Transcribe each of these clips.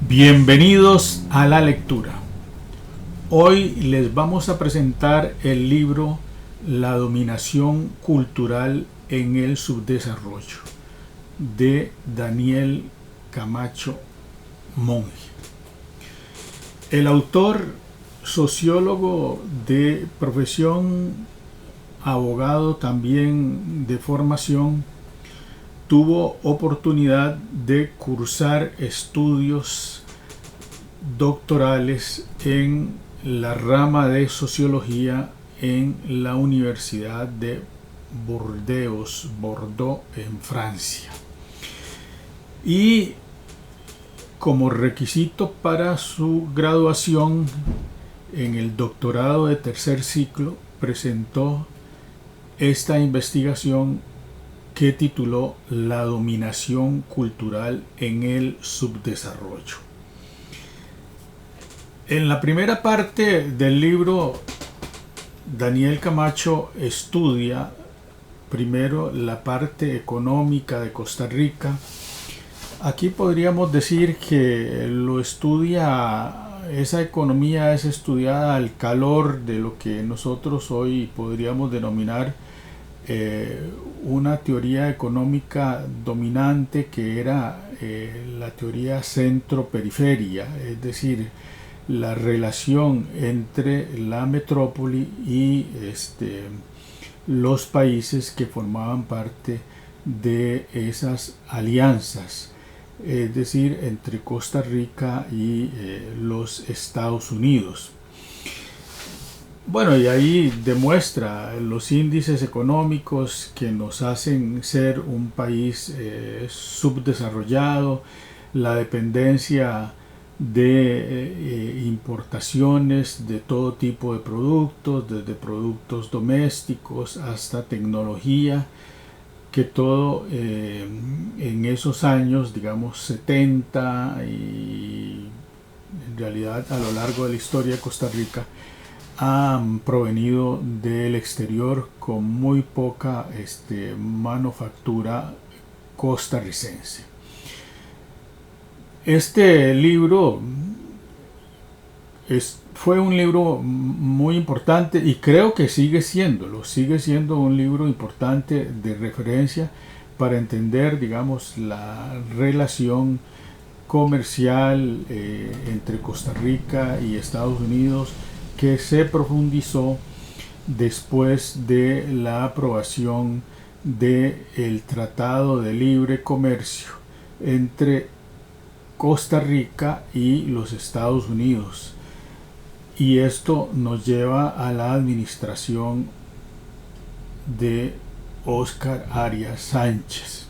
Bienvenidos a la lectura. Hoy les vamos a presentar el libro La dominación cultural en el subdesarrollo de Daniel Camacho Monge. El autor, sociólogo de profesión, abogado también de formación, tuvo oportunidad de cursar estudios doctorales en la rama de sociología en la Universidad de Bordeaux, en Francia. Y como requisito para su graduación en el doctorado de tercer ciclo, presentó esta investigación que tituló La dominación cultural en el subdesarrollo. En la primera parte del libro, Daniel Camacho estudia primero la parte económica de Costa Rica. Aquí podríamos decir que lo estudia, esa economía es estudiada al calor de lo que nosotros hoy podríamos denominar una teoría económica dominante, que era la teoría centro-periferia, es decir, la relación entre la metrópoli y los países que formaban parte de esas alianzas, es decir, entre Costa Rica y los Estados Unidos. Bueno, y ahí demuestra los índices económicos que nos hacen ser un país subdesarrollado, la dependencia de importaciones de todo tipo de productos, desde productos domésticos hasta tecnología, que todo en esos años, digamos 70, y en realidad a lo largo de la historia de Costa Rica, han provenido del exterior con muy poca manufactura costarricense. Este libro fue un libro muy importante y creo que sigue siendo un libro importante de referencia para entender, digamos, la relación comercial entre Costa Rica y Estados Unidos, que se profundizó después de la aprobación del Tratado de Libre Comercio entre Costa Rica y los Estados Unidos. Y esto nos lleva a la administración de Óscar Arias Sánchez,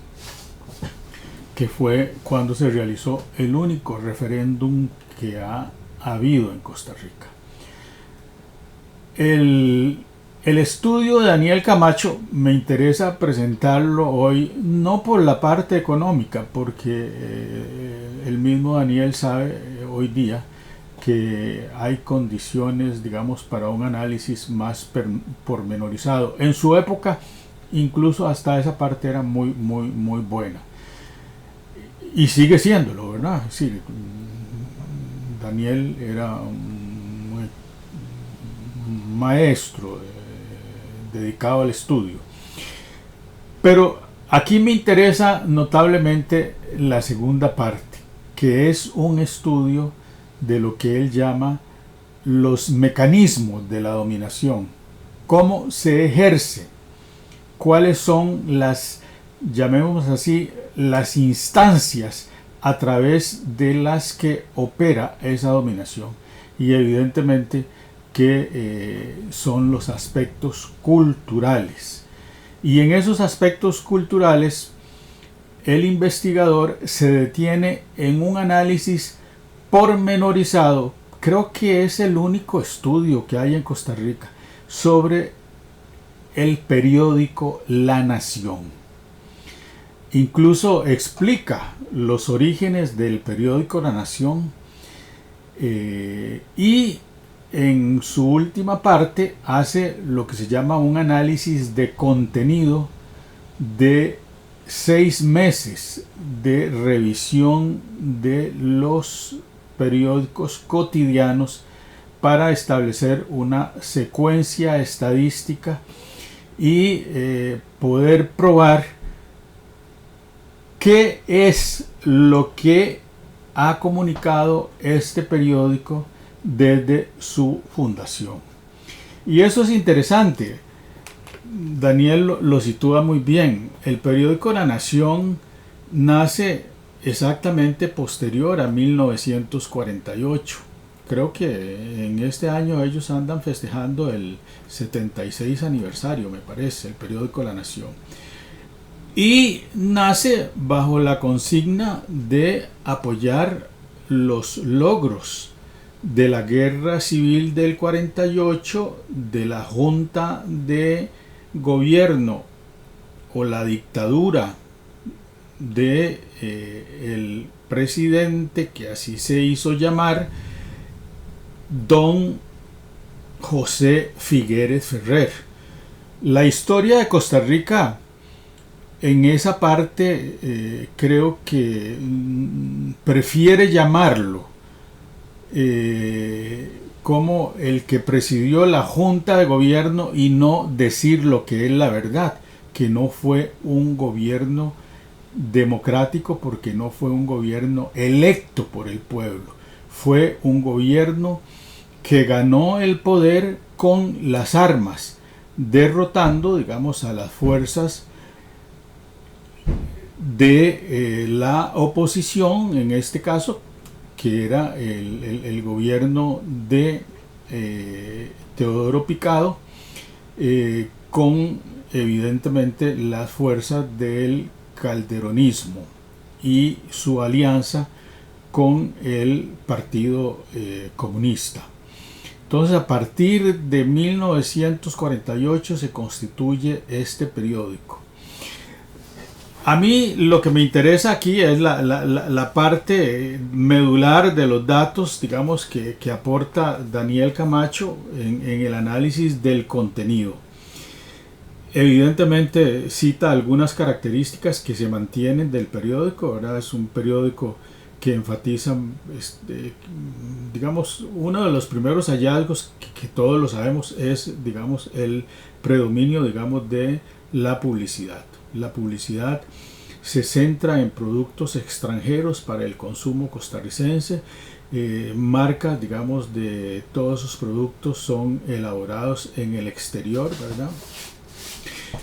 que fue cuando se realizó el único referéndum que ha habido en Costa Rica. El estudio de Daniel Camacho me interesa presentarlo hoy, no por la parte económica, porque el mismo Daniel sabe hoy día que hay condiciones, digamos, para un análisis más pormenorizado. En su época, incluso hasta esa parte era muy buena. Y sigue siéndolo, ¿verdad? Sí, Daniel era un maestro dedicado al estudio. Pero aquí me interesa notablemente la segunda parte, que es un estudio de lo que él llama los mecanismos de la dominación, cómo se ejerce, cuáles son las, llamémoslas así, las instancias a través de las que opera esa dominación, y evidentemente que son los aspectos culturales. Y en esos aspectos culturales, el investigador se detiene en un análisis pormenorizado. Creo que es el único estudio que hay en Costa Rica sobre el periódico La Nación. Incluso explica los orígenes del periódico La Nación, y en su última parte hace lo que se llama un análisis de contenido de 6 meses de revisión de los periódicos cotidianos para establecer una secuencia estadística y poder probar qué es lo que ha comunicado este periódico desde su fundación. Y eso es interesante. Daniel lo sitúa muy bien. El periódico La Nación nace exactamente posterior a 1948. Creo que en este año ellos andan festejando el 76 aniversario, me parece, el periódico La Nación. Y nace bajo la consigna de apoyar los logros de la guerra civil del 48, de la junta de gobierno o la dictadura de el presidente, que así se hizo llamar, don José Figueres Ferrer. La historia de Costa Rica en esa parte creo que prefiere llamarlo como el que presidió la junta de gobierno y no decir lo que es la verdad, que no fue un gobierno democrático, porque no fue un gobierno electo por el pueblo, fue un gobierno que ganó el poder con las armas, derrotando, digamos, a las fuerzas de la oposición, en este caso, que era el gobierno de Teodoro Picado, con evidentemente las fuerzas del calderonismo y su alianza con el Partido Comunista. Entonces, a partir de 1948 se constituye este periódico. A mí lo que me interesa aquí es la parte medular de los datos, digamos, que aporta Daniel Camacho en el análisis del contenido. Evidentemente cita algunas características que se mantienen del periódico, ¿verdad? Es un periódico que enfatiza, digamos, uno de los primeros hallazgos que todos lo sabemos es, digamos, el predominio, digamos, de la publicidad. La publicidad se centra en productos extranjeros para el consumo costarricense. Marcas, digamos, de todos sus productos son elaborados en el exterior, ¿verdad?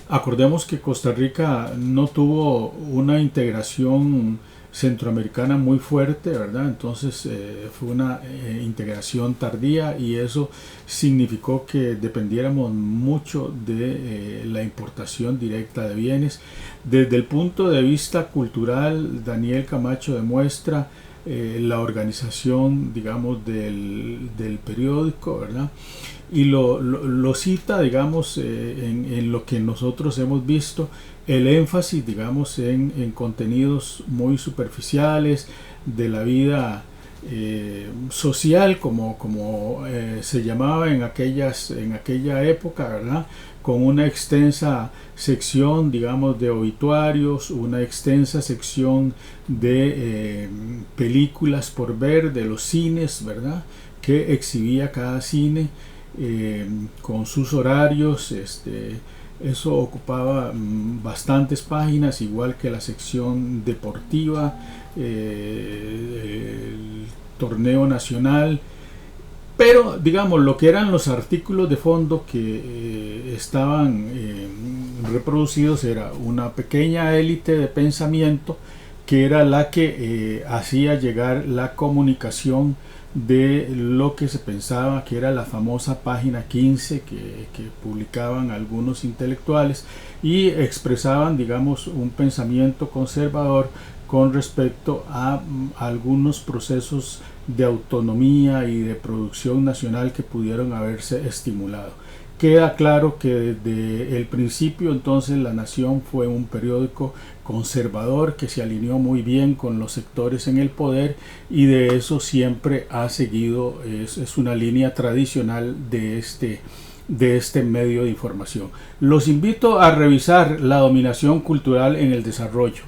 Acordemos que Costa Rica no tuvo una integración centroamericana muy fuerte, ¿verdad? Entonces fue una integración tardía y eso significó que dependiéramos mucho de la importación directa de bienes. Desde el punto de vista cultural, Daniel Camacho demuestra la organización, digamos, del periódico, ¿verdad? Y lo cita, digamos, en lo que nosotros hemos visto, el énfasis, digamos, en contenidos muy superficiales de la vida social, como se llamaba en aquella época, ¿verdad? Con una extensa sección, digamos, de obituarios, una extensa sección de películas por ver, de los cines, ¿verdad? Que exhibía cada cine con sus horarios. Eso ocupaba bastantes páginas, igual que la sección deportiva, el torneo nacional. Pero, digamos, lo que eran los artículos de fondo que estaban reproducidos era una pequeña élite de pensamiento que era la que hacía llegar la comunicación de lo que se pensaba que era la famosa página 15 que publicaban algunos intelectuales y expresaban, digamos, un pensamiento conservador con respecto a algunos procesos de autonomía y de producción nacional que pudieron haberse estimulado. Queda claro que desde el principio entonces La Nación fue un periódico conservador que se alineó muy bien con los sectores en el poder y de eso siempre ha seguido, es una línea tradicional de este medio de información. Los invito a revisar La dominación cultural en el desarrollo.